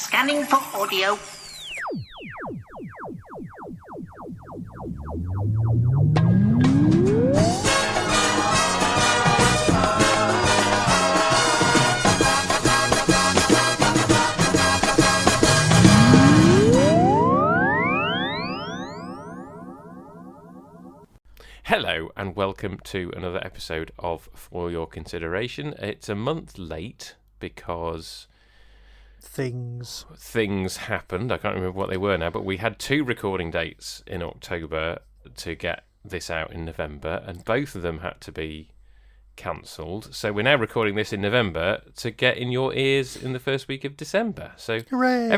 Scanning for audio. Hello and welcome to another episode of For Your Consideration. It's a month late because things happened. I can't remember what they were now, but we had two recording dates in October to get this out in November, and both of them had to be cancelled. So we're now recording this in November to get in your ears in the first week of December. So hooray!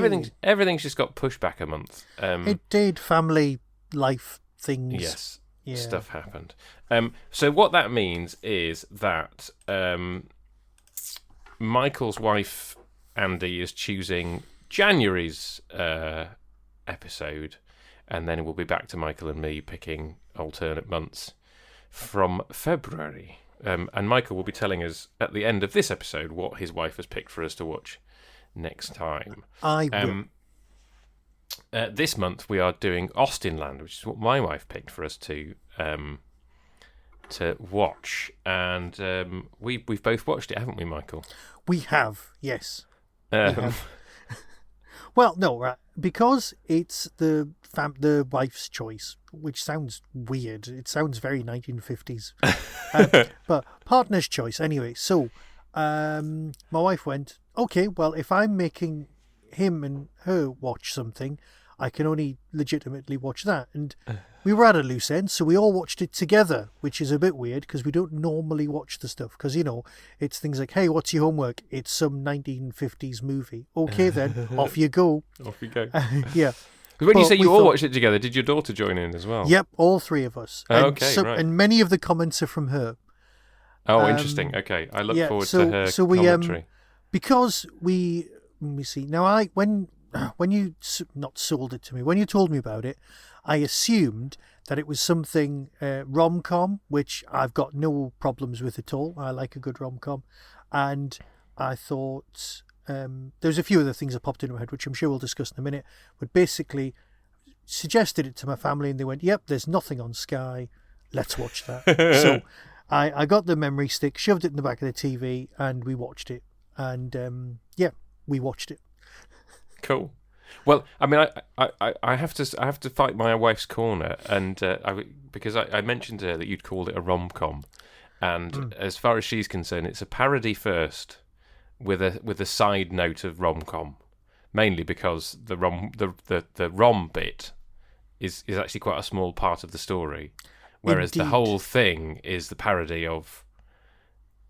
Everything's just got pushed back a month. It did. Family life things. Yes. Yeah. Stuff happened. So what that means is that Michael's wife, Andy, is choosing January's episode, and then we'll be back to Michael and me picking alternate months from February. And Michael will be telling us at the end of this episode what his wife has picked for us to watch next time. I will. This month we are doing Austenland, which is what my wife picked for us to watch, and we've both watched it, haven't we, Michael? We have, yes. We have. Well, no, right, because it's the wife's choice, which sounds weird. It sounds very 1950s, but partner's choice anyway. So, my wife went, okay, well, if I'm making him and her watch something, I can only legitimately watch that. And we were at a loose end, so we all watched it together, which is a bit weird because we don't normally watch the stuff, because, you know, it's things like, hey, what's your homework? It's some 1950s movie. Okay, then, off you go. Off you go. Yeah. When you say you all watched it together, did your daughter join in as well? Yep, all three of us. Oh, okay, right. And many of the comments are from her. Oh, interesting. Okay, I look forward to her commentary. Because let me see. Now, when you not sold it to me, when you told me about it, I assumed that it was something rom-com, which I've got no problems with at all. I like a good rom-com, and I thought there's a few other things that popped into my head, which I'm sure we'll discuss in a minute. But basically, suggested it to my family, and they went, "Yep, there's nothing on Sky. Let's watch that." So I got the memory stick, shoved it in the back of the TV, and we watched it. And we watched it. Cool. Well, I mean, I have to fight my wife's corner, and because I mentioned to her that you'd called it a rom-com, and as far as she's concerned, it's a parody first, with a side note of rom-com, mainly because the rom bit is actually quite a small part of the story, whereas Indeed. the whole thing is the parody of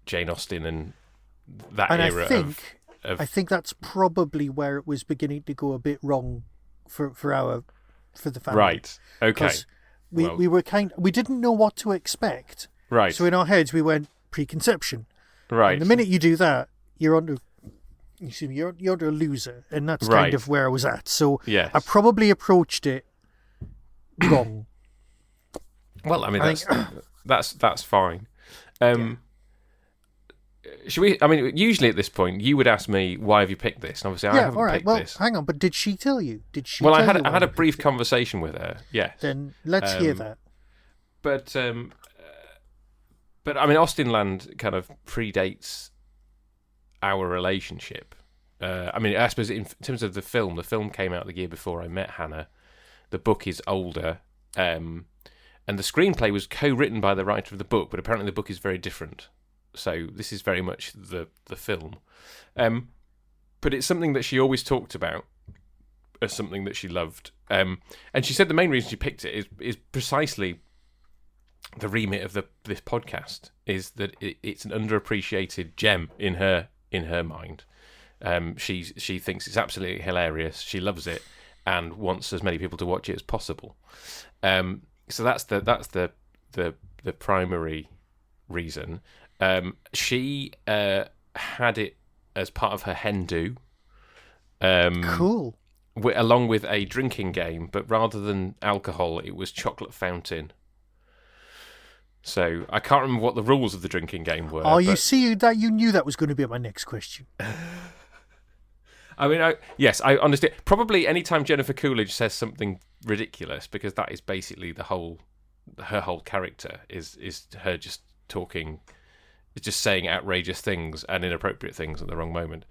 Jane Austen and that era I think that's probably where it was beginning to go a bit wrong for the family. Right. Okay. We didn't know what to expect. Right. So in our heads we went preconception. Right. And the minute you do that, you're onto a loser, and that's kind of where I was at. So yes. I probably approached it wrong. Well, I mean that's fine. Should we? I mean, usually at this point, you would ask me, "Why have you picked this?" And obviously, I haven't picked this. Hang on, but did she tell you? Well, I had a brief conversation with her. Yes. Then let's hear that. But I mean, Austenland kind of predates our relationship. I mean, I suppose in terms of the film came out the year before I met Hannah. The book is older, and the screenplay was co-written by the writer of the book, but apparently the book is very different. So this is very much the film. But it's something that she always talked about as something that she loved. And she said the main reason she picked it is precisely the remit of this podcast, is that it's an underappreciated gem in her mind. She thinks it's absolutely hilarious. She loves it and wants as many people to watch it as possible. So that's the primary reason. She had it as part of her hen do. Cool. Along with a drinking game, but rather than alcohol, it was chocolate fountain. So I can't remember what the rules of the drinking game were. You see that you knew that was going to be my next question. I mean, yes, I understand. Probably anytime Jennifer Coolidge says something ridiculous, because that is basically her whole character is her just talking, just saying outrageous things and inappropriate things at the wrong moment.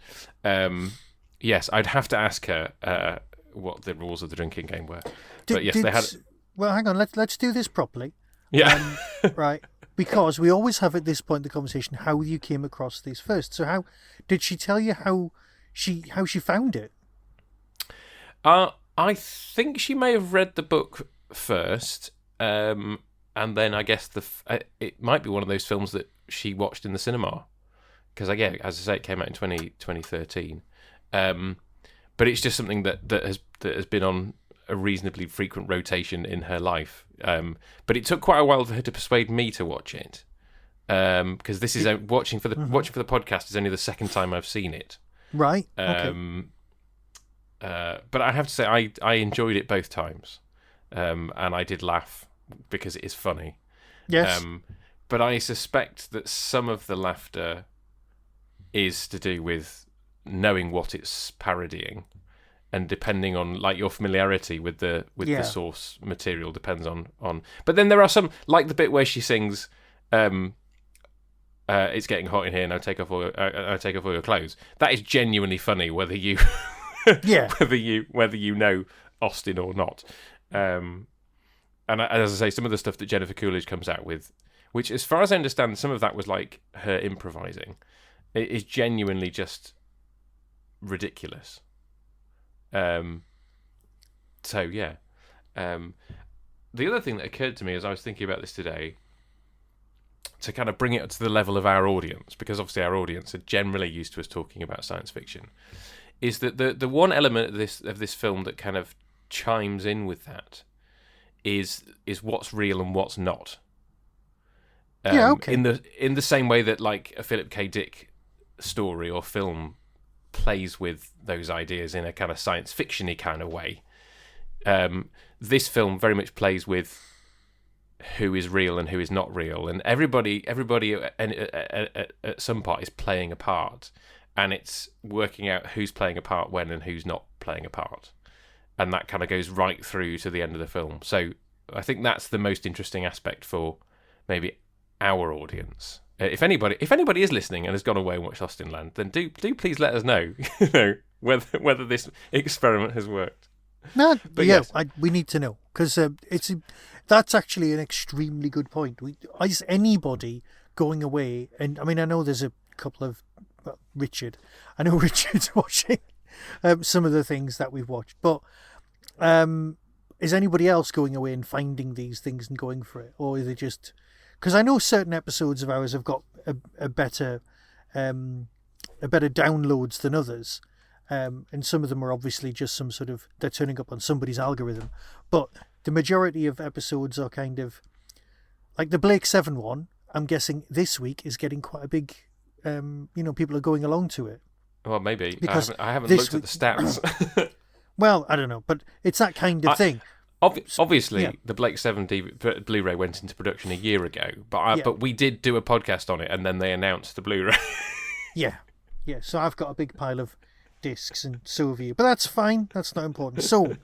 Yes, I'd have to ask her what the rules of the drinking game were. But yes, they had. Well, hang on. Let's do this properly. Yeah. Right. Because we always have at this point in the conversation how you came across these first. So how did she tell you how she found it? I think she may have read the book first, and then I guess it might be one of those films that she watched in the cinema, because again, as I say, it came out in 2013. But it's just something that has been on a reasonably frequent rotation in her life. But it took quite a while for her to persuade me to watch it, because this is watching for the podcast is only the second time I've seen it. Right. Okay. But I have to say I enjoyed it both times, and I did laugh because it is funny. Yes. But I suspect that some of the laughter is to do with knowing what it's parodying, and depending on like your familiarity with the source material depends on. But then there are some, like the bit where she sings, "It's getting hot in here, and I take off all your clothes." That is genuinely funny, whether you whether you know Austen or not. And as I say, some of the stuff that Jennifer Coolidge comes out with, which, as far as I understand, some of that was like her improvising, it is genuinely just ridiculous. So yeah. The other thing that occurred to me as I was thinking about this today, to kind of bring it up to the level of our audience, because obviously our audience are generally used to us talking about science fiction, is that the one element of this film that kind of chimes in with that is what's real and what's not. Okay. In the same way that like a Philip K. Dick story or film plays with those ideas in a kind of science fiction-y kind of way. This film very much plays with who is real and who is not real, and everybody at some part is playing a part, and it's working out who's playing a part when and who's not playing a part, and that kind of goes right through to the end of the film. So I think that's the most interesting aspect for maybe our audience. If anybody is listening and has gone away and watched Austenland, then do please let us know, whether this experiment has worked. No, but yeah, yes. we need to know, because that's actually an extremely good point. Is anybody going away? And I mean, I know there's a couple of Richard. I know Richard's watching some of the things that we've watched, but is anybody else going away and finding these things and going for it, or is it just? Because I know certain episodes of ours have got a better downloads than others, and some of them are obviously just some sort of, they're turning up on somebody's algorithm. But the majority of episodes are kind of like the Blake 7 one. I'm guessing this week is getting quite a big, people are going along to it. Well, maybe because I haven't looked at the stats. Well, I don't know, but it's that kind of thing. Obviously, yeah. The Blake 7 Blu-ray went into production a year ago, but we did do a podcast on it, and then they announced the Blu-ray. Yeah. So I've got a big pile of discs, and so have you. But that's fine. That's not important. So,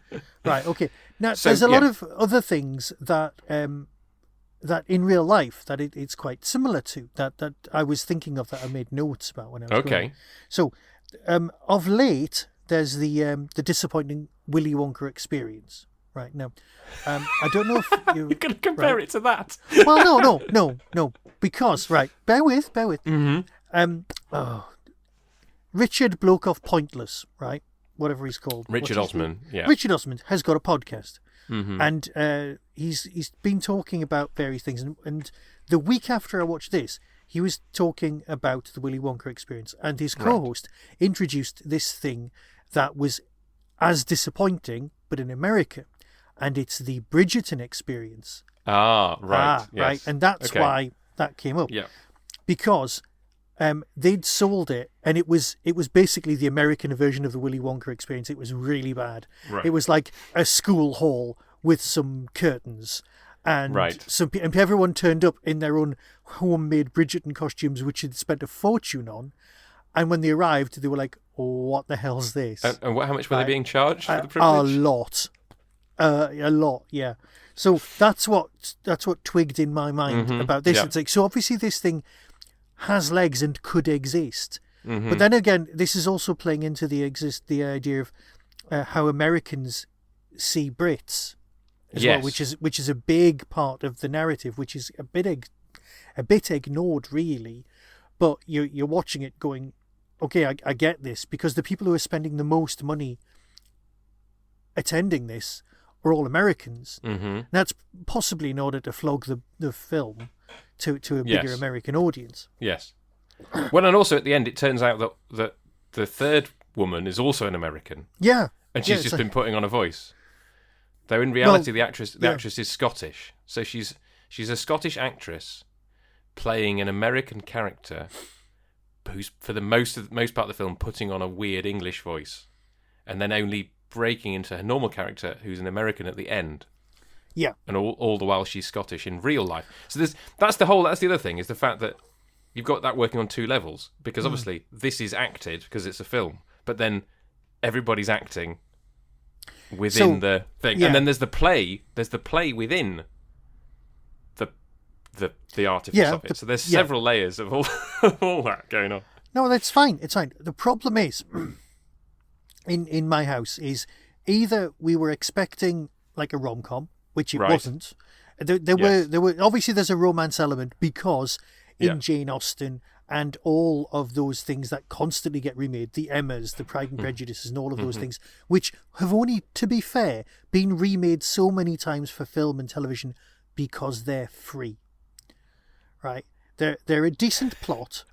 right, okay. Now, there's a lot of other things that that in real life that it's quite similar to, that I was thinking of, that I made notes about when I was going. So, of late, there's the disappointing Willy Wonka experience. Right, now, I don't know if you're going to compare it to that. Well, no, because, right, bear with. Mm-hmm. Richard Bloke Pointless, right, whatever he's called. Richard Osman, yeah. Richard Osman has got a podcast, mm-hmm. and he's been talking about various things, and the week after I watched this, he was talking about the Willy Wonka experience, and his co-host introduced this thing that was as disappointing, but in America. And it's the Bridgerton experience. Right. Yes. Right. And that's why that came up. Yeah. Because they'd sold it, and it was basically the American version of the Willy Wonka experience. It was really bad. Right. It was like a school hall with some curtains, and and everyone turned up in their own homemade Bridgerton costumes, which they'd spent a fortune on. And when they arrived, they were like, what the hell's this? And how much were they being charged for the A privilege? lot. A lot, yeah. So that's what twigged in my mind about this. Yeah. It's like, so obviously this thing has legs and could exist. Mm-hmm. But then again, this is also playing into the idea of how Americans see Brits as well, which is a big part of the narrative, which is a bit ignored, really. But you're watching it going, okay, I get this, because the people who are spending the most money attending this are all Americans. Mm-hmm. That's possibly in order to flog the film to a bigger American audience. Yes. Well, and also at the end, it turns out that the third woman is also an American. Yeah. And she's just been putting on a voice. Though in reality, the actress is Scottish. So she's a Scottish actress playing an American character who's, for the most part of the film, putting on a weird English voice, and then only breaking into her normal character, who's an American at the end. Yeah. And all the while she's Scottish in real life. So that's the other thing, is the fact that you've got that working on two levels, because obviously this is acted because it's a film, but then everybody's acting within the thing, and then there's the play within the artifice of it. So there's several layers of all all that going on. No, that's fine. It's fine. The problem is, in my house, is either we were expecting like a rom-com, which it wasn't. There were obviously there's a romance element because in Jane Austen and all of those things that constantly get remade, the Emmas, the Pride and Prejudices, and all of those things, which have only, to be fair, been remade so many times for film and television because they're free. Right? They're a decent plot,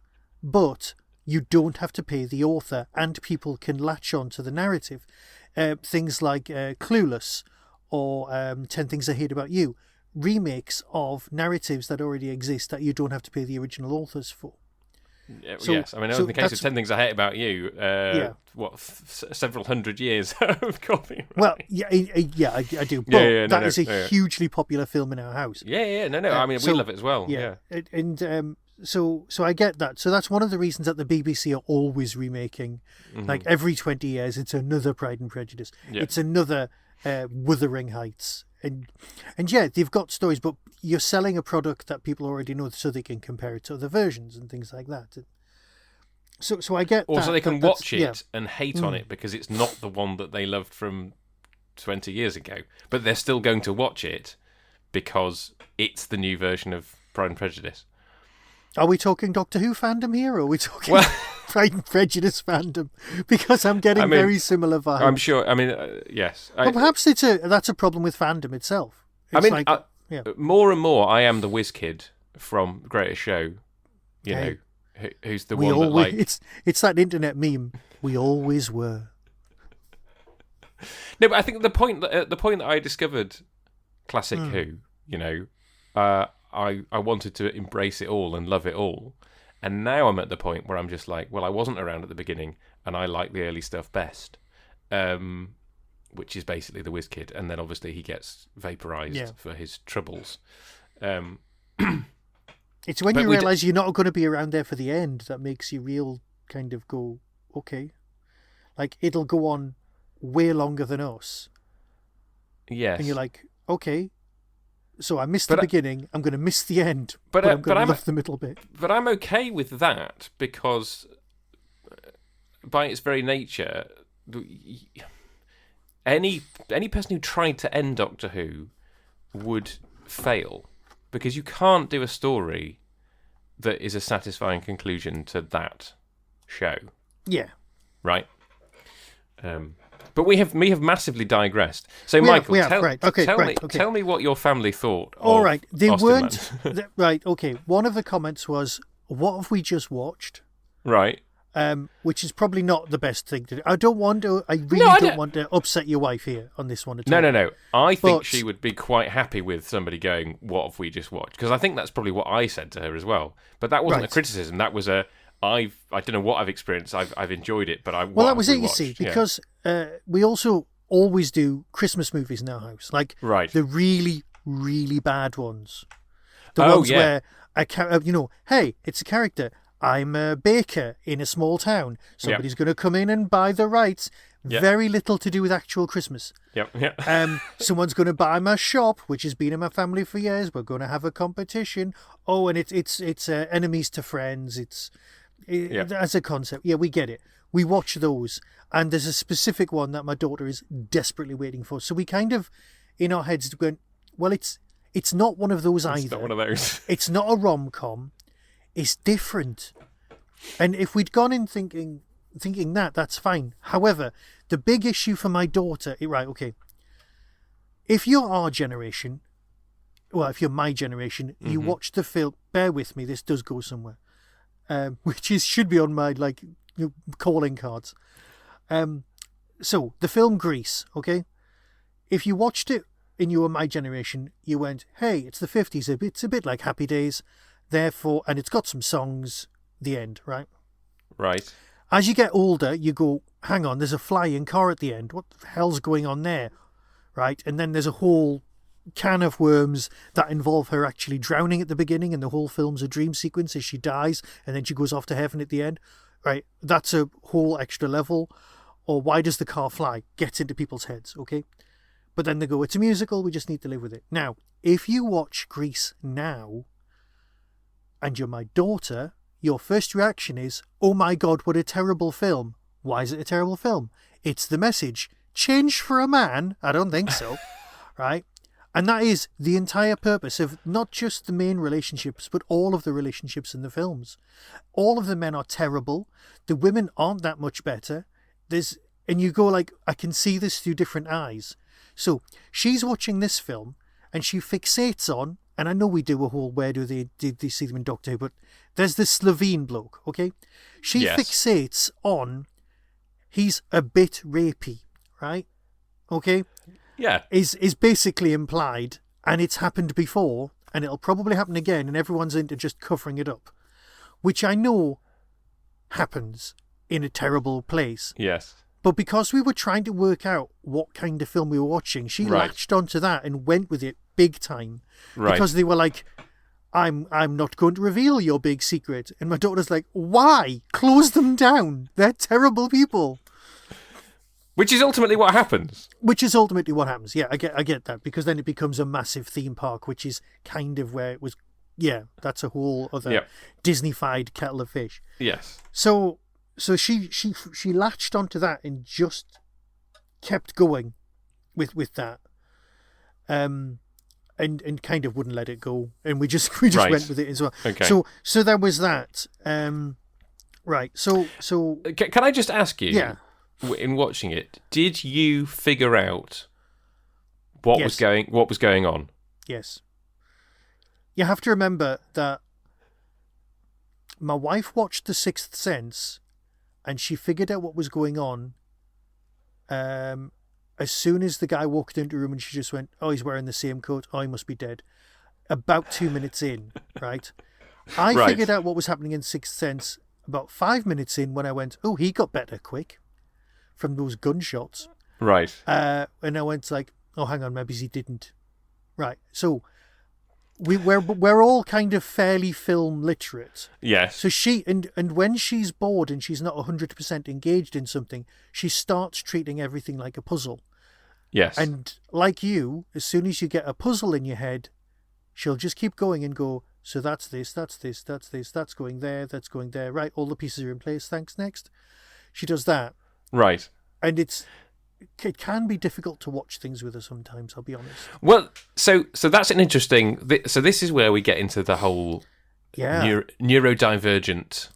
but you don't have to pay the author, and people can latch on to the narrative. Things like Clueless or 10 Things I Hate About You, remakes of narratives that already exist that you don't have to pay the original authors for. Yes, I mean, in the case of 10 Things I Hate About You, several hundred years of copyright. Well, I do. But that is a hugely popular film in our house. Yeah, no. I mean, we love it as well. Yeah. And so I get that. So that's one of the reasons that the BBC are always remaking. Like every 20 years, it's another Pride and Prejudice. Yeah. It's another Wuthering Heights. And they've got stories, but you're selling a product that people already know so they can compare it to other versions and things like that. So I get that. Or so they can watch it and hate on it because it's not the one that they loved from 20 years ago. But they're still going to watch it because it's the new version of Pride and Prejudice. Are we talking Doctor Who fandom here, or are we talking Pride and Prejudice fandom? Because I'm getting very similar vibes. I'm sure. I mean, yes. But perhaps that's a problem with fandom itself. It's more and more, I am the whiz kid from Greatest Show. You know, who's the one that like it's that internet meme. We always were. No, but I think the point that I discovered classic Who, you know, I wanted to embrace it all and love it all. And now I'm at the point where I'm just like, well, I wasn't around at the beginning and I like the early stuff best, which is basically the whiz kid. And then obviously he gets vaporized for his troubles. It's when you realise you're not going to be around there for the end that makes you real kind of go, okay. Like, it'll go on way longer than us. Yes. And you're like, okay. So I missed the beginning. I'm going to miss the end, but I'm going to love the middle bit. But I'm okay with that because, by its very nature, any person who tried to end Doctor Who would fail because you can't do a story that is a satisfying conclusion to that show. Yeah. Right. But we have massively digressed. So, Michael, tell me what your family thought. All right, they Austenland. weren't right. Okay, one of the comments was, "What have we just watched?" Right. Which is probably not the best thing to do. I don't want to. I really don't want to upset your wife here on this one at all. No. I think she would be quite happy with somebody going, "What have we just watched?" Because I think that's probably what I said to her as well. But that wasn't a criticism. That was I don't know what I've experienced. I've enjoyed it, but that was it. You see, because we also always do Christmas movies in our house, like the really, really bad ones, the ones where hey, it's a character. I'm a baker in a small town. Somebody's going to come in and buy the rights. Very little to do with actual Christmas. Someone's going to buy my shop, which has been in my family for years. We're going to have a competition. Oh, and it's enemies to friends. As a concept. Yeah, we get it. We watch those. And there's a specific one that my daughter is desperately waiting for. So we kind of, in our heads, going, well, it's not one of those either. It's not one of those. It's not a rom-com. It's different. And if we'd gone in thinking that's fine. However, the big issue for my daughter, right, okay, if you're our generation, well, if you're my generation, you watch the film, bear with me, this does go somewhere, should be on my, calling cards. So, the film Grease, okay? If you watched it and you were my generation, you went, hey, it's the 50s, it's a bit like Happy Days, therefore, and it's got some songs, the end, right? Right. As you get older, you go, hang on, there's a flying car at the end. What the hell's going on there? Right? And then there's a whole can of worms that involve her actually drowning at the beginning, and the whole film's a dream sequence as she dies, and then she goes off to heaven at the end. Right? That's a whole extra level. Or why does the car fly? Gets into people's heads, okay? But then they go, it's a musical, we just need to live with it. Now, if you watch Grease now, and you're my daughter, your first reaction is, oh my God, what a terrible film. Why is it a terrible film? It's the message. Change for a man? I don't think so. Right? And that is the entire purpose of not just the main relationships, but all of the relationships in the films. All of the men are terrible. The women aren't that much better. And you go like, I can see this through different eyes. So she's watching this film and she fixates on, and I know we do a whole where do they see them in Doctor Who, but there's this Slovene bloke, okay? She fixates on he's a bit rapey, right? Okay? Yeah. Is basically implied, and it's happened before, and it'll probably happen again, and everyone's into just covering it up. Which I know happens in a terrible place. Yes. But because we were trying to work out what kind of film we were watching, she latched onto that and went with it big time. Right. Because they were like, I'm not going to reveal your big secret. And my daughter's like, why? Close them down. They're terrible people. Which is ultimately what happens. Yeah, I get that. Because then it becomes a massive theme park, which is kind of where it was. Yeah, that's a whole other Disney-fied kettle of fish. Yes. So she latched onto that and just kept going with that, and kind of wouldn't let it go, and we just went with it as well. Okay. So there was that. Right. So can I just ask you? Yeah. In watching it, did you figure out what was going on? Yes. You have to remember that my wife watched The Sixth Sense, and she figured out what was going on as soon as the guy walked into the room, and she just went, oh, he's wearing the same coat. Oh, he must be dead. About 2 minutes in, right? I figured out what was happening in Sixth Sense about 5 minutes in when I went, oh, he got better quick from those gunshots. Right. And I went like, oh, hang on, maybe he didn't. Right. So we're all kind of fairly film literate. Yes. So she and when she's bored and she's not 100% engaged in something, she starts treating everything like a puzzle. Yes. And like you, as soon as you get a puzzle in your head, she'll just keep going and go, so that's this, that's this, that's this, that's going there, that's going there. Right, all the pieces are in place. Thanks, next. She does that. Right. And it can be difficult to watch things with her sometimes, I'll be honest. Well, so that's an interesting... So this is where we get into the whole neurodivergent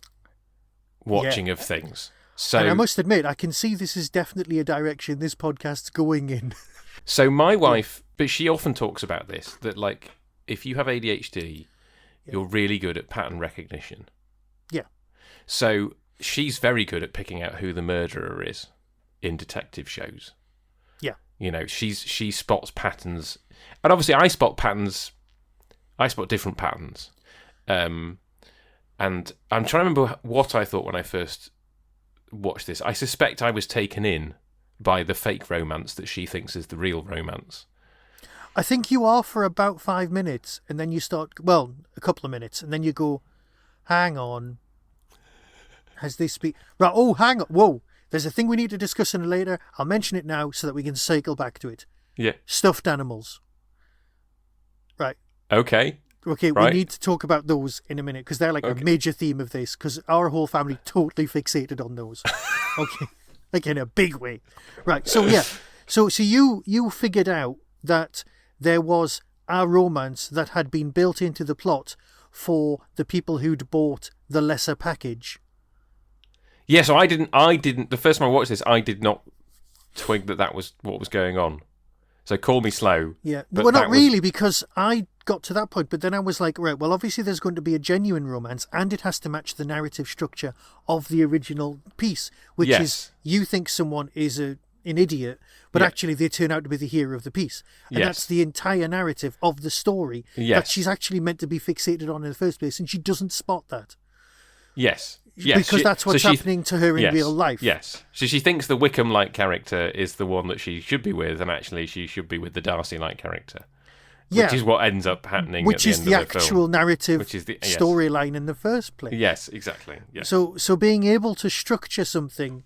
watching of things. So, and I must admit, I can see this is definitely a direction this podcast's going in. So my wife, but she often talks about this, that like, if you have ADHD, you're really good at pattern recognition. Yeah. So she's very good at picking out who the murderer is in detective shows. Yeah. You know, she spots patterns. And obviously I spot patterns. I spot different patterns. And I'm trying to remember what I thought when I first watched this. I suspect I was taken in by the fake romance that she thinks is the real romance. I think you are for about 5 minutes, and then you start, well, a couple of minutes, and then you go, hang on, Has this been... Right, oh, hang on. Whoa. There's a thing we need to discuss in later. I'll mention it now so that we can cycle back to it. Yeah. Stuffed animals. Right. Okay. Okay, right. We need to talk about those in a minute because they're like a major theme of this because our whole family totally fixated on those. Okay. Like in a big way. Right, so yeah. So you figured out that there was a romance that had been built into the plot for the people who'd bought the lesser package. Yeah, so I didn't. The first time I watched this, I did not twig that was what was going on. So call me slow. Yeah, well, not really, because I got to that point, but then I was like, right, well, obviously there's going to be a genuine romance, and it has to match the narrative structure of the original piece, which is you think someone is an idiot, but actually they turn out to be the hero of the piece. And that's the entire narrative of the story that she's actually meant to be fixated on in the first place, and she doesn't spot that. Yes. Because that's what's happening to her in real life. Yes. So she thinks the Wickham-like character is the one that she should be with, and actually she should be with the Darcy-like character. Which is what ends up happening at the end of the film. Which is the actual narrative storyline in the first place. Yes, exactly. Yes. So being able to structure something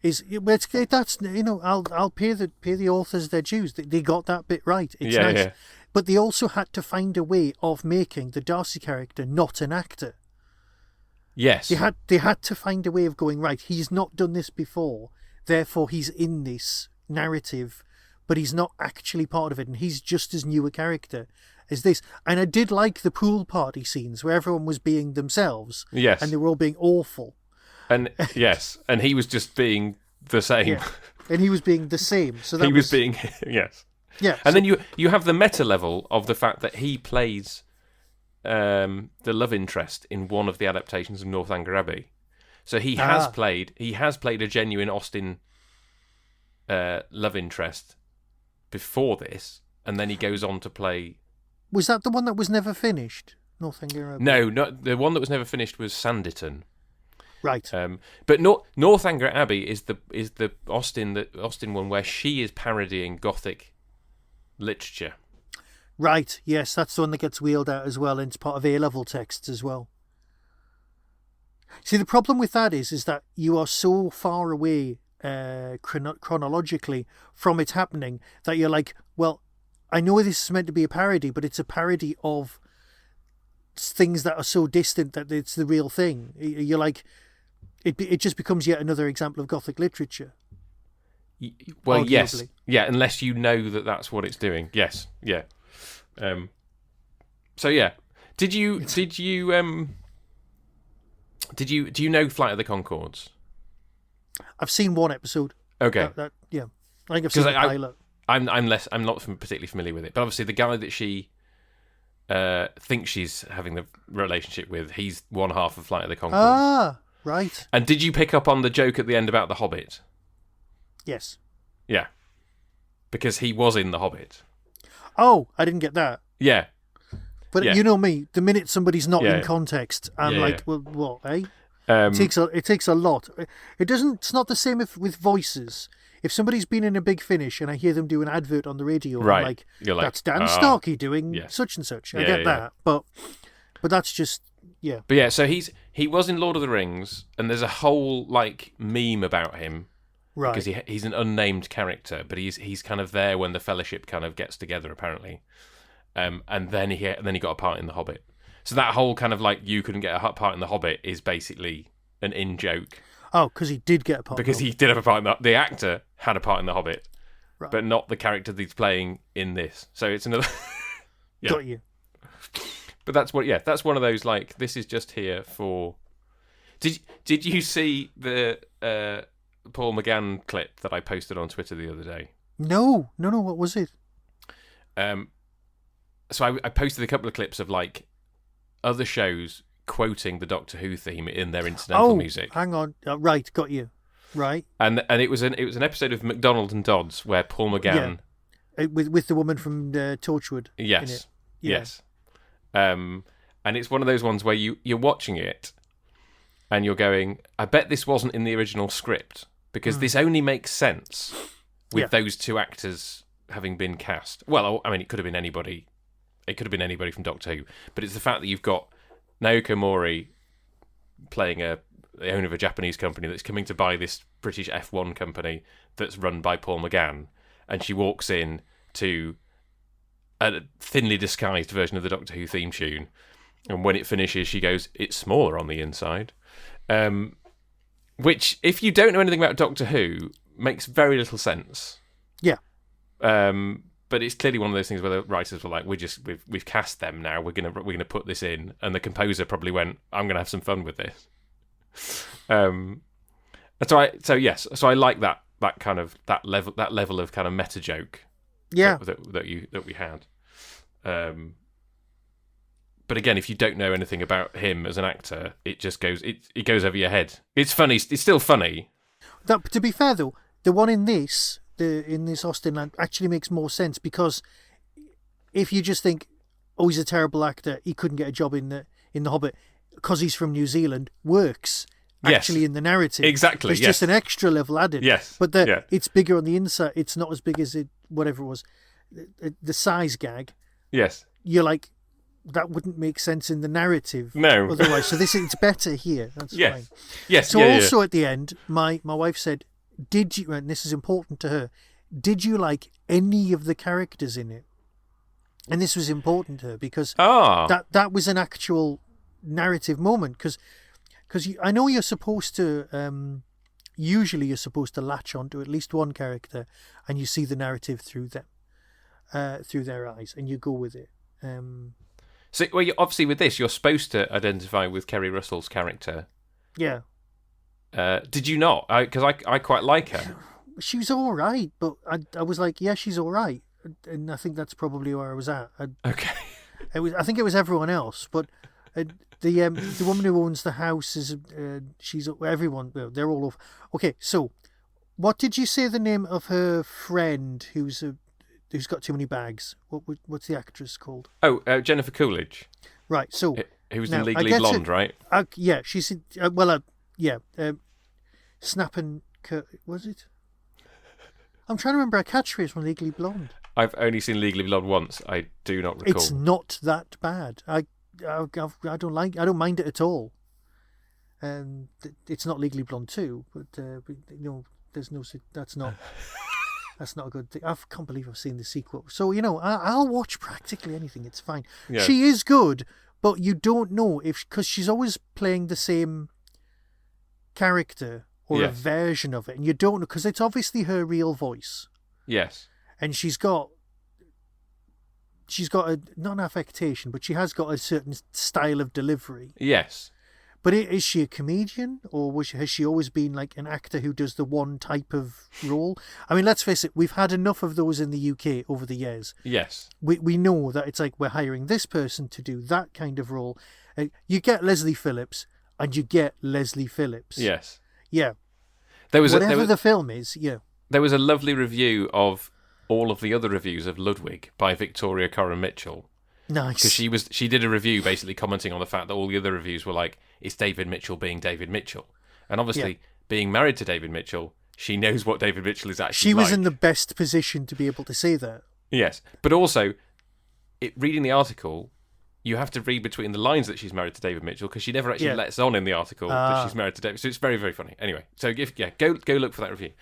is... that's, I'll pay the authors their dues. They got that bit right. It's nice. Yeah. But they also had to find a way of making the Darcy character not an actor. Yes. They had to find a way of going, right, he's not done this before, therefore he's in this narrative, but he's not actually part of it, and he's just as new a character as this. And I did like the pool party scenes where everyone was being themselves. Yes. And they were all being awful. And yes, and he was just being the same. Yeah. And he was being the same. So that he was being yes. Yeah. And then you have the meta level of the fact that he plays the love interest in one of the adaptations of Northanger Abbey. So he has played a genuine Austen love interest before this, and then he goes on to play... Was that the one that was never finished? Northanger Abbey? No, the one that was never finished was Sanditon. Right. But Northanger Abbey is the Austen one where she is parodying Gothic literature. Right, yes, that's the one that gets wheeled out as well, and it's part of A-level texts as well. See, the problem with that is that you are so far away chronologically from it happening that you're like, well, I know this is meant to be a parody, but it's a parody of things that are so distant that it's the real thing. You're like, it just becomes yet another example of Gothic literature. Well, arguably. Yes. Yeah, unless you know that that's what it's doing. Yes, yeah. So yeah, do you know Flight of the Conchords? I've seen one episode. Okay. Yeah, I think I've seen the pilot. I'm not particularly familiar with it, but obviously the guy that she thinks she's having the relationship with, he's one half of Flight of the Conchords. Ah, right. And did you pick up on the joke at the end about the Hobbit? Yes. Yeah, because he was in the Hobbit. Oh, I didn't get that. Yeah. But you know me, the minute somebody's not in context, I'm like, well, what, eh? It takes a lot. It's not the same with voices. If somebody's been in a Big Finish and I hear them do an advert on the radio, I'm like, that's Dan Starkey doing such and such. I get that. But that's just, yeah. But yeah, so he was in Lord of the Rings, and there's a whole like meme about him. Right. Because he's an unnamed character, but he's kind of there when the Fellowship kind of gets together, apparently. And then he got a part in The Hobbit. So that whole kind of like you couldn't get a part in The Hobbit is basically an in-joke. Oh, because he did get a part. Because he did have a part in the actor had a part in The Hobbit, right. But not the character that he's playing in this. So it's another. Yeah. Got you. But that's one of those like this is just here for. Did you see the Paul McGann clip that I posted on Twitter the other day? No. What was it? So I posted a couple of clips of like other shows quoting the Doctor Who theme in their incidental music. Hang on, right, got you, right. And it was an episode of McDonald and Dodds where Paul McGann with the woman from Torchwood. Yes, in it. Yes. And it's one of those ones where you're watching it and you're going, I bet this wasn't in the original script because this only makes sense with those two actors having been cast. Well, I mean, it could have been anybody. It could have been anybody from Doctor Who, but it's the fact that you've got Naoko Mori playing a the owner of a Japanese company that's coming to buy this British F1 company that's run by Paul McGann, and she walks in to a thinly disguised version of the Doctor Who theme tune, and when it finishes, she goes, "It's smaller on the inside," which, if you don't know anything about Doctor Who, makes very little sense. Yeah. But it's clearly one of those things where the writers were like, we've cast them now. We're gonna put this in, and the composer probably went, "I'm gonna have some fun with this." And so I like that level of kind of meta joke. Yeah. That we had. But again, if you don't know anything about him as an actor, it just goes goes over your head. It's funny. It's still funny. To be fair though, the one in this Austenland actually makes more sense, because if you just think, oh, he's a terrible actor, he couldn't get a job in the Hobbit because he's from New Zealand, works actually in the narrative. Exactly. It's just an extra level added. Yes. But it's bigger on the inside. It's not as big as whatever it was. The size gag. Yes. You're like, that wouldn't make sense in the narrative. No. Otherwise, so it's better here. That's fine. Yes. So also at the end, my wife said, "Did you?" And this is important to her. Did you like any of the characters in it? And this was important to her because that was an actual narrative moment. Because I know you're supposed to. Usually, you're supposed to latch onto at least one character, and you see the narrative through them, through their eyes, and you go with it. So, obviously, with this, you're supposed to identify with Kerry Russell's character. Yeah. Did you not? Because I quite like her. She was all right, but I was like, yeah, she's all right, and I think that's probably where I was at. Okay. I think it was everyone else, but the woman who owns the house is she's everyone. They're all over. Okay, so what did you say the name of her friend who's got too many bags? What's the actress called? Oh, Jennifer Coolidge. Right. So who was in Legally Blonde, right? Yeah, she's Snap and was it? I'm trying to remember a catchphrase from Legally Blonde. I've only seen Legally Blonde once. I do not recall. It's not that bad. I don't mind it at all. It's not Legally Blonde 2, but there's no. That's not. That's not a good thing. I can't believe I've seen the sequel. So I'll watch practically anything. It's fine. Yeah. She is good, but you don't know because she's always playing the same character or a version of it, and you don't know because it's obviously her real voice. Yes. And she's got not an affectation, but she has got a certain style of delivery. Yes. But is she a comedian, or has she always been like an actor who does the one type of role? I mean, let's face it, we've had enough of those in the UK over the years. Yes. We know that it's like we're hiring this person to do that kind of role. You get Leslie Phillips, and you get Leslie Phillips. Yes. Yeah. Whatever the film is, yeah. There was a lovely review of all of the other reviews of Ludwig by Victoria Coren Mitchell. Nice. Because she did a review basically commenting on the fact that all the other reviews were like, it's David Mitchell being David Mitchell. And obviously, being married to David Mitchell, she knows what David Mitchell is actually like. She was in the best position to be able to say that. Yes. But also, reading the article, you have to read between the lines that she's married to David Mitchell because she never actually lets on in the article that she's married to David. So it's very, very funny. Anyway, so go look for that review.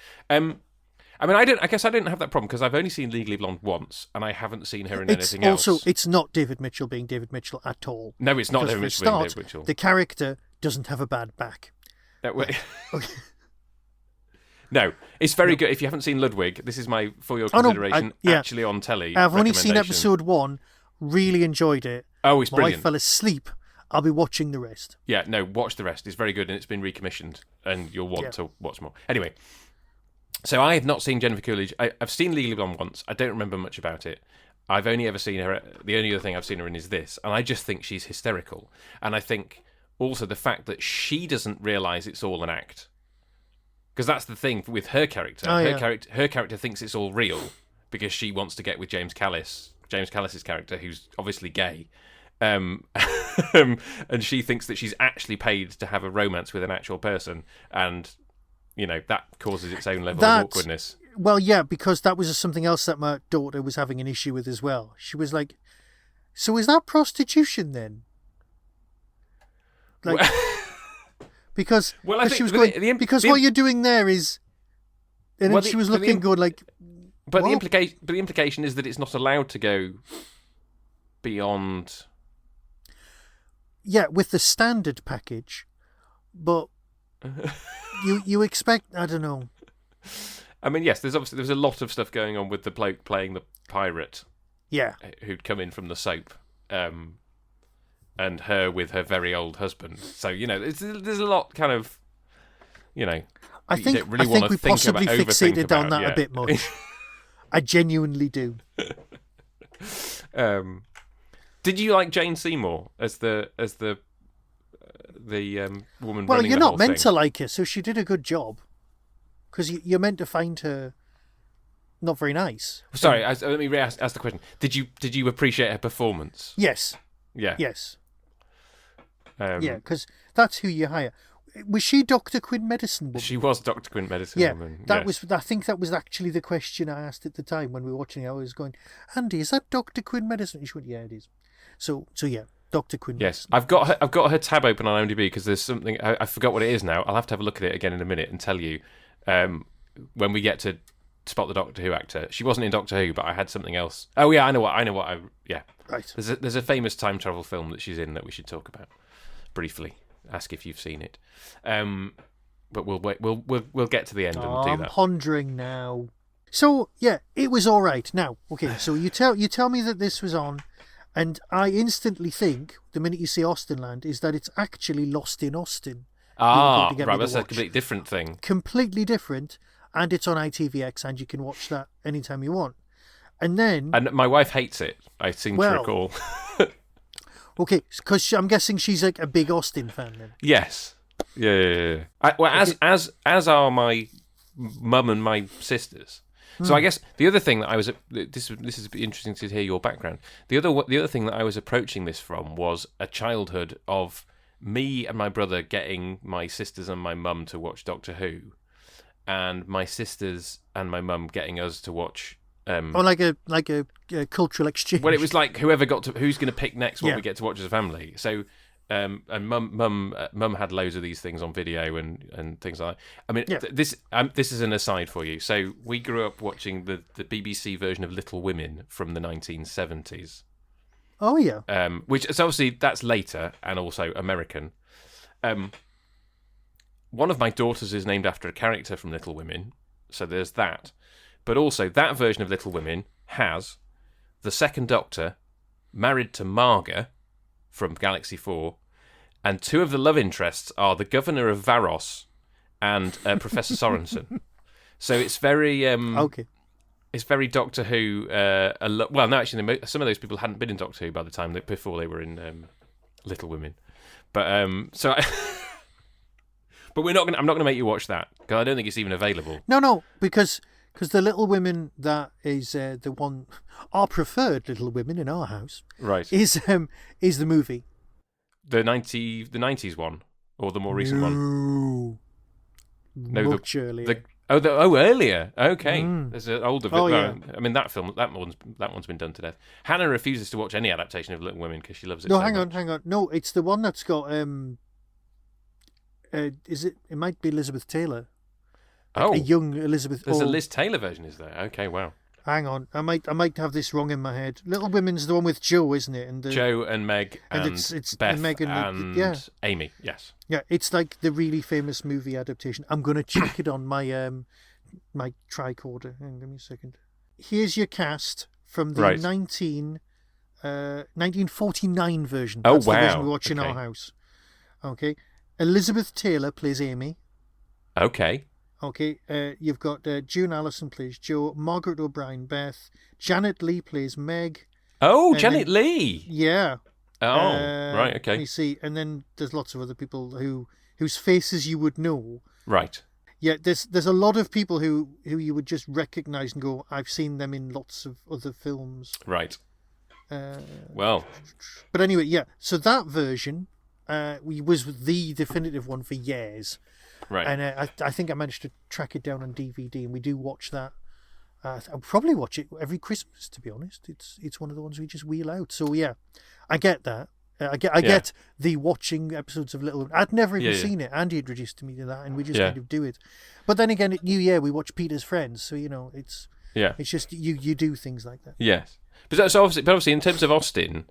I mean, I guess I didn't have that problem because I've only seen Legally Blonde once, and I haven't seen her in anything else. Also, it's not David Mitchell being David Mitchell at all. No, it's not David Mitchell being David Mitchell. The character doesn't have a bad back. Okay. No, it's very good. If you haven't seen Ludwig, this is my for your consideration. Actually on telly. I've only seen episode 1. Really enjoyed it. Oh, it's brilliant. My wife fell asleep. I'll be watching the rest. Yeah, no, watch the rest. It's very good, and it's been recommissioned, and you'll want to watch more. Anyway. So I have not seen Jennifer Coolidge. I've seen Legally Blonde once. I don't remember much about it. I've only ever seen her. The only other thing I've seen her in is this, and I just think she's hysterical. And I think also the fact that she doesn't realise it's all an act, because that's the thing with her character. Her character thinks it's all real because she wants to get with James Callis's character, who's obviously gay. And she thinks that she's actually paid to have a romance with an actual person, and that causes its own level of awkwardness. Well, yeah, because that was something else that my daughter was having an issue with as well. She was like, so is that prostitution then? Like, because Well, I think she was the- going the- because the- what you're doing there is, and Well, then she was looking good like. But what? the implication is that it's not allowed to go beyond. Yeah, with the standard package, but you expect, I don't know. I mean, yes, there's a lot of stuff going on with the bloke playing the pirate. Yeah. Who'd come in from the soap, and her with her very old husband. So there's a lot kind of, I you think don't really I wanna think we think possibly about- fixated overthink on that about, a bit much. I genuinely do. Did you like Jane Seymour as the woman? Well, running you're the not whole meant thing? to like her, so she did a good job. Because you're meant to find her not very nice. Sorry, let me ask the question. Did you appreciate her performance? Yes. Yeah. Yes. Yeah. Because that's who you hire. Was she Dr. Quinn Medicine Woman? She was Dr. Quinn Medicine Yeah, Woman. that yes. was. I think that was actually the question I asked at the time when we were watching it. I was going, Andy, is that Dr. Quinn Medicine? She went, yeah, it is. So yeah, Dr. Quinn. Yes, Medicine. I've got her tab open on IMDb because there's something I forgot what it is now. I'll have to have a look at it again in a minute and tell you when we get to spot the Doctor Who actor. She wasn't in Doctor Who, but I had something else. Oh yeah, I know what. Yeah, Right. There's a famous time travel film that she's in that we should talk about briefly. Ask if you've seen it. But we'll wait. We'll get to the end and do I'm that. pondering now. So yeah, it was all right. Now, okay. So you tell me that this was on, and I instantly think the minute you see Austenland is that it's actually Lost in Austin. Ah, to get me right. to That's a watch. completely different thing. Completely different, and it's on ITVX, and you can watch that anytime you want. And then, And my wife hates it. I seem to recall. okay, because I'm guessing she's like a big Austin fan then. Yes. Yeah. As are my mum and my sisters. So I guess the other thing that I was this is interesting to hear your background. The other thing that I was approaching this from was a childhood of me and my brother getting my sisters and my mum to watch Doctor Who, and my sisters and my mum getting us to watch. Like a cultural exchange. Well, it was like who's going to pick next what Yeah. we get to watch as a family. So, and mum had loads of these things on video and things like that. I mean, Yeah. this is an aside for you. So we grew up watching the BBC version of Little Women from the 1970s. Oh yeah. Which is obviously that's later and also American. One of my daughters is named after a character from Little Women, so there's that. But also that version of Little Women has the second Doctor married to Marga from Galaxy 4, and two of the love interests are the Governor of Varos and Professor Sorensen. So it's very Okay. It's very Doctor Who. Well, no, actually, some of those people hadn't been in Doctor Who by the time before they were in Little Women. But but we're not. I'm not going to make you watch that because I don't think it's even available. No, because the Little Women that is the one, our preferred Little Women in our house, Right. is the movie. The 90s one or the more recent one? No, much earlier. Earlier. Okay, there's an older. Oh, yeah. I mean that film. That one's been done to death. Hannah refuses to watch any adaptation of Little Women because she loves it. No, so hang much. on. No, it's the one that's got is it? It might be Elizabeth Taylor. Oh, A young Elizabeth. there's a Liz Taylor version, is there? Okay, wow. Hang on, I might have this wrong in my head. Little Women's the one with Joe, isn't it? And Joe and Meg and, it's Beth Meg and yeah. Amy. Yes. Yeah, it's like the really famous movie adaptation. I'm gonna check it on my my tricorder. Hang on, give me a second. Here's your cast from the Right. 1949 version. Oh, That's the version wow. we watch in Okay. our house. Okay, Elizabeth Taylor plays Amy. Okay. Okay, you've got June Allison plays Jo, Margaret O'Brien, Beth, Janet Leigh plays Meg. Oh, And Janet then- Leigh. Yeah. Oh, right. Let Okay. me see, and then there's lots of other people whose faces you would know. Right. Yeah, there's a lot of people who you would just recognise and go, I've seen them in lots of other films. Right. Uh, Well. but anyway, yeah. So that version was the definitive one for years. Right. And I think I managed to track it down on DVD, and we do watch that. I'll probably watch it every Christmas, to be honest. It's one of the ones we just wheel out. So yeah, I get that. I get the watching episodes of Little Women. I'd never even Yeah. seen it. Andy introduced me to that, and we just Yeah. kind of do it. But then again, at New Year we watch Peter's Friends, so it's Yeah. it's just you do things like that. Yes. But obviously, in terms of Austen,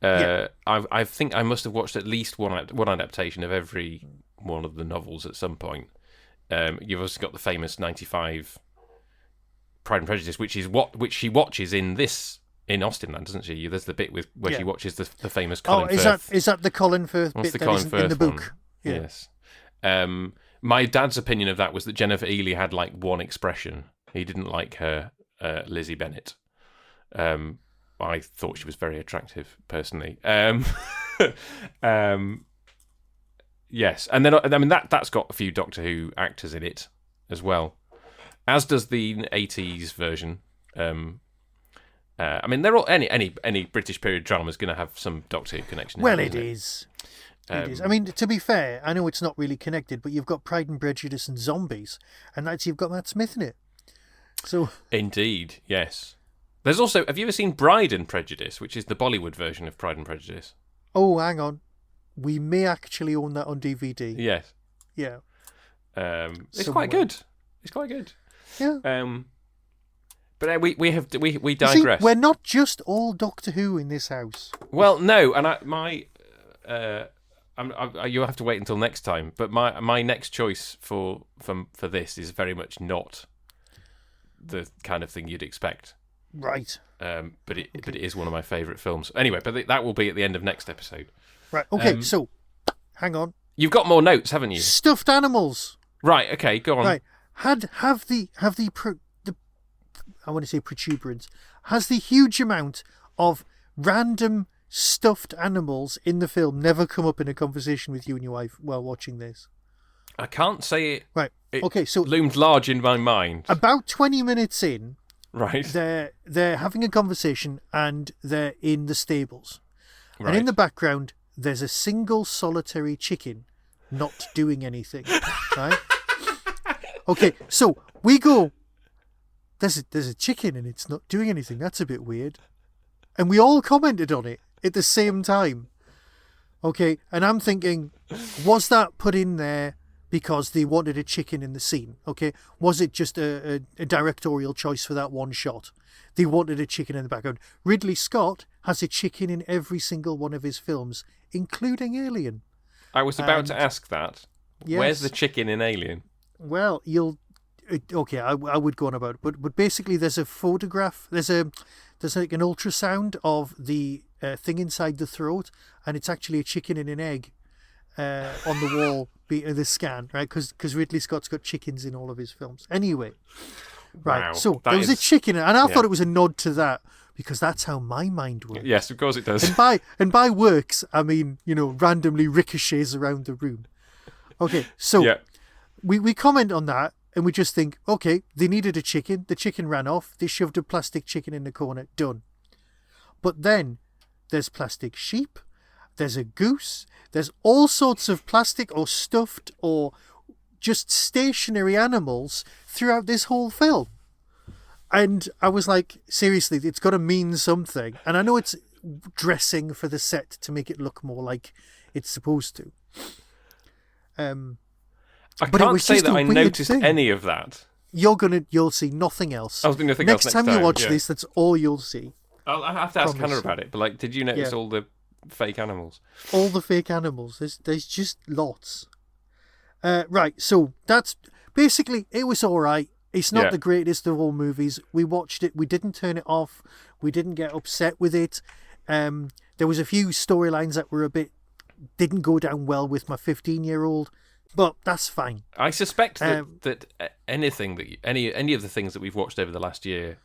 I think I must have watched at least one adaptation of every one of the novels at some point. You've also got the famous 95 Pride and Prejudice, which she watches in Austenland, doesn't she? There's the bit where she watches the famous Colin Firth. Is that the Colin Firth What's bit the that Colin isn't Firth in the book? One? Yeah. Yes. My dad's opinion of that was that Jennifer Ely had like one expression. He didn't like her Lizzie Bennet. I thought she was very attractive, personally. Yes, and then that's got a few Doctor Who actors in it as well, as does the 80s version. They're all any British period drama is going to have some Doctor Who connection. Well, it is. It is. I mean, to be fair, I know it's not really connected, but you've got Pride and Prejudice and Zombies, and you've got Matt Smith in it. So indeed, yes. There's also. Have you ever seen Bride and Prejudice, which is the Bollywood version of Pride and Prejudice? Oh, hang on. We may actually own that on DVD. Yes. Yeah. It's quite good. It's quite good. Yeah. But we digress. See, we're not just all Doctor Who in this house. Well, no, and you'll have to wait until next time. But my next choice for this is very much not the kind of thing you'd expect. Right. But it is one of my favourite films. Anyway, but that will be at the end of next episode. Right. Okay. So, hang on. You've got more notes, haven't you? Stuffed animals. Right. Okay. Go on. Right. Have the I want to say protuberance. Has the huge amount of random stuffed animals in the film never come up in a conversation with you and your wife while watching this? I can't say it. Right. Okay. So loomed large in my mind. About 20 minutes in. Right. They're having a conversation and they're in the stables. Right. And in the background, there's a single solitary chicken not doing anything. Right? Okay, so we go, there's a chicken and it's not doing anything. That's a bit weird. And we all commented on it at the same time. Okay, and I'm thinking, was that put in there because they wanted a chicken in the scene? Okay, was it just a directorial choice for that one shot? They wanted a chicken in the background. Ridley Scott has a chicken in every single one of his films, including Alien. I was about to ask that. Yes. Where's the chicken in Alien? Well, I would go on about it, but basically there's a photograph, there's like an ultrasound of the thing inside the throat, and it's actually a chicken in an egg on the wall, the scan, right? Because Ridley Scott's got chickens in all of his films. Anyway, right. Wow, so there was a chicken, and I thought it was a nod to that because that's how my mind works. Yes, of course it does. And by works, I mean randomly ricochets around the room. Okay, so. Yeah. We comment on that and we just think, okay, they needed a chicken. The chicken ran off. They shoved a plastic chicken in the corner. Done. But then there's plastic sheep. There's a goose. There's all sorts of plastic or stuffed or just stationary animals throughout this whole film. And I was like, seriously, it's got to mean something. And I know it's dressing for the set to make it look more like it's supposed to. I can't say that I noticed any of that. You'll see nothing else. Next time you watch this, that's all you'll see. I'll have to ask Hannah about it. But did you notice all the fake animals? All the fake animals. There's just lots. Right. So that's basically it. Was all right. It's not the greatest of all movies. We watched it. We didn't turn it off. We didn't get upset with it. There was a few storylines that were didn't go down well with my 15-year-old. But that's fine. I suspect that anything that any of the things that we've watched over the last year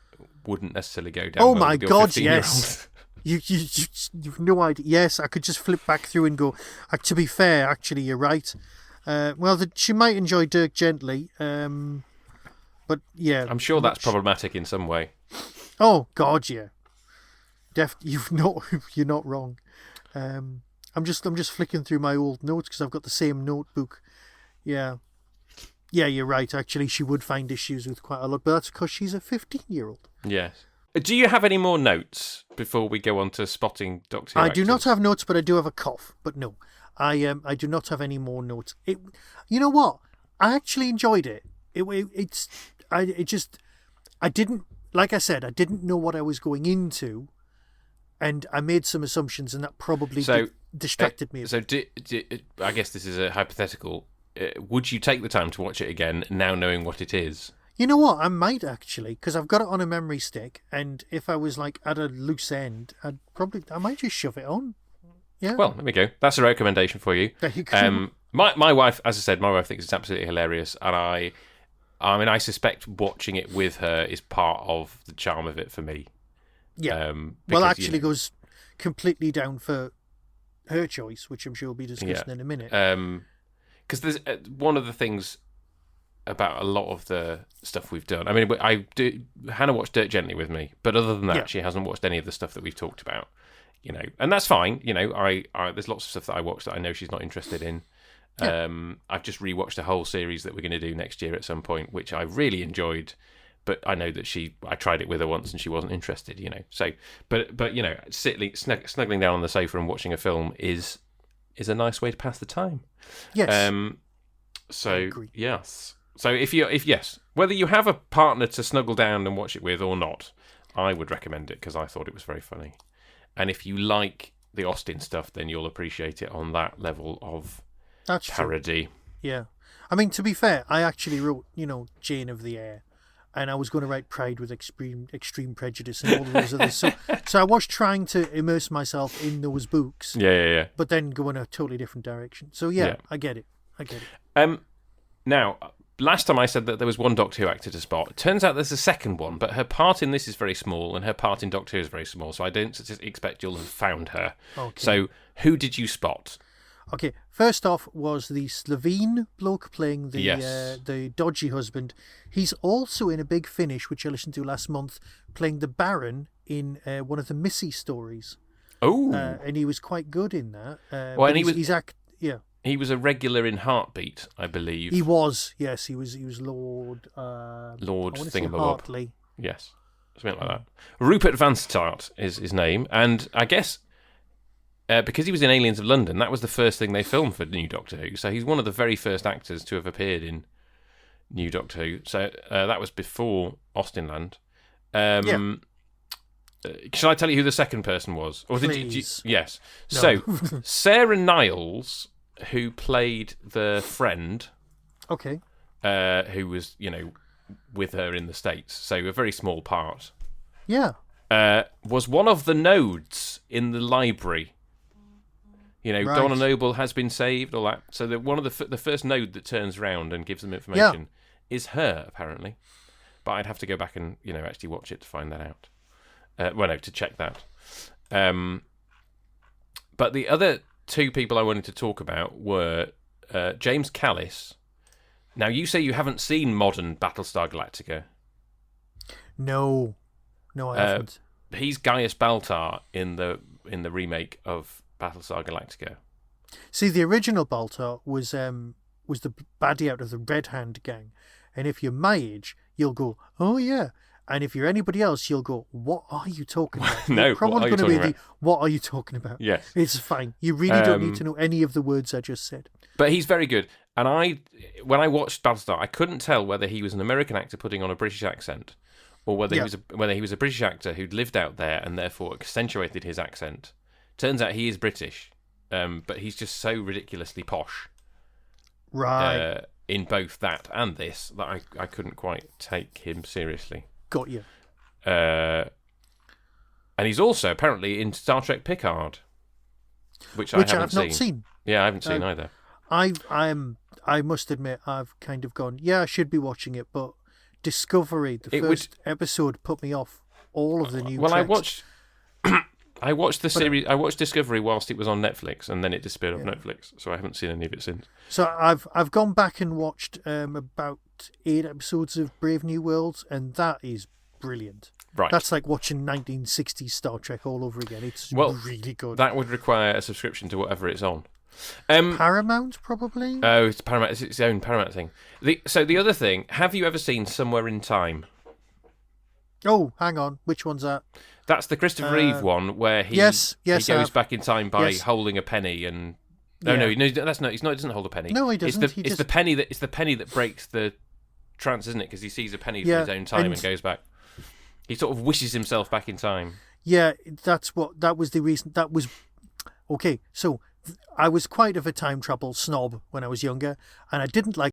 wouldn't necessarily go down. Oh well my with your God, 15-year-old. yes. You've no idea. Yes, I could just flip back through and go. To be fair, actually, you're right. She might enjoy Dirk Gently, but yeah, I'm sure that's problematic in some way. Oh God, yeah. You're not wrong. I'm just flicking through my old notes because I've got the same notebook. Yeah, you're right. Actually, she would find issues with quite a lot, but that's because she's a 15-year-old. Yes. Do you have any more notes before we go on to spotting Doctor Who I do not actors? have notes, but I do have a cough. But no, I do not have any more notes. You know what? I actually enjoyed it. I didn't, like I said, I didn't know what I was going into, and I made some assumptions, and that probably distracted me. So, I guess this is a hypothetical. Would you take the time to watch it again now, knowing what it is? You know what? I might actually, because I've got it on a memory stick, and if I was like at a loose end, I might just shove it on. Yeah. Well, there we go. That's a recommendation for you. There you go. My wife, as I said, my wife thinks it's absolutely hilarious, and I mean, I suspect watching it with her is part of the charm of it for me. Yeah. Because, actually goes completely down for her choice, which I'm sure we'll be discussing in a minute. Because there's one of the things about a lot of the stuff we've done. I mean, Hannah watched Dirt Gently with me, but other than that, she hasn't watched any of the stuff that we've talked about. And that's fine. I there's lots of stuff that I watched that I know she's not interested in. Yeah. I've just rewatched a whole series that we're going to do next year at some point, which I really enjoyed. But I know that I tried it with her once and she wasn't interested. So, but snuggling down on the sofa and watching a film is a nice way to pass the time. Yes. So yes. So if whether you have a partner to snuggle down and watch it with or not, I would recommend it because I thought it was very funny. And if you like the Austen stuff, then you'll appreciate it on that level of parody. True. Yeah. I mean, to be fair, I actually wrote, Jane of the Air, and I was going to write Pride with Extreme Prejudice and all those others. So I was trying to immerse myself in those books. Yeah. But then go in a totally different direction. So yeah. I get it. Now, last time I said that there was one Doctor Who actor to spot. It turns out there's a second one, but her part in this is very small, and her part in Doctor Who is very small, so I don't expect you'll have found her. Okay. So, who did you spot? Okay, first off was the Slovene bloke playing the dodgy husband. He's also in A Big Finish, which I listened to last month, playing the Baron in one of the Missy stories. Oh. And he was quite good in that. He was a regular in Heartbeat, I believe. He was, yes. He was Lord... Lord Thingamabob. Hartley. Yes, something like that. Rupert Vansittart is his name, and I guess because he was in Aliens of London, that was the first thing they filmed for New Doctor Who, so he's one of the very first actors to have appeared in New Doctor Who. So that was before Austenland. Shall I tell you who the second person was? Or Please. Yes. No. So, Sarah Niles, who played the friend, okay, who was with her in the States, so a very small part. Yeah, was one of the nodes in the library. Right. Donna Noble has been saved, all that. So one of the first node that turns round and gives them information is her apparently. But I'd have to go back and actually watch it to find that out. To check that. But the other two people I wanted to talk about were James Callis. Now, you say you haven't seen modern Battlestar Galactica. No, I haven't. He's Gaius Baltar in the remake of Battlestar Galactica. See, the original Baltar was the baddie out of the Red Hand gang, and if you're my age, you'll go, oh yeah. And if you're anybody else, you'll go, what are you talking about? No, you're probably going to be what are you talking about? Yes. It's fine. You really don't need to know any of the words I just said. But he's very good. And when I watched Battlestar, I couldn't tell whether he was an American actor putting on a British accent or whether he was a British actor who'd lived out there and therefore accentuated his accent. Turns out he is British, but he's just so ridiculously posh. Right. In both that and this, that I couldn't quite take him seriously. Got you. And he's also apparently in Star Trek Picard, which I haven't not seen. Yeah, I haven't seen either. I must admit, I've kind of gone, I should be watching it, but Discovery, the first episode, put me off all of the new tracks. I watched the series. I watched Discovery whilst it was on Netflix, and then it disappeared off Netflix. So I haven't seen any of it since. So I've gone back and watched about 8 episodes of Brave New Worlds, and that is brilliant. Right, that's like watching 1960s Star Trek all over again. It's really good. That would require a subscription to whatever it's on. Paramount, probably. Oh, it's Paramount. It's its own Paramount thing. So the other thing, have you ever seen Somewhere in Time? Oh, hang on. Which one's that? That's the Christopher Reeve one where he goes back in time by holding a penny and. No, that's not. He doesn't hold a penny. No, he doesn't. It's the penny that breaks the trance, isn't it? Because he sees a penny from his own time and goes back. He sort of wishes himself back in time. Yeah, that was the reason. That was okay. So I was quite of a time travel snob when I was younger, and I didn't like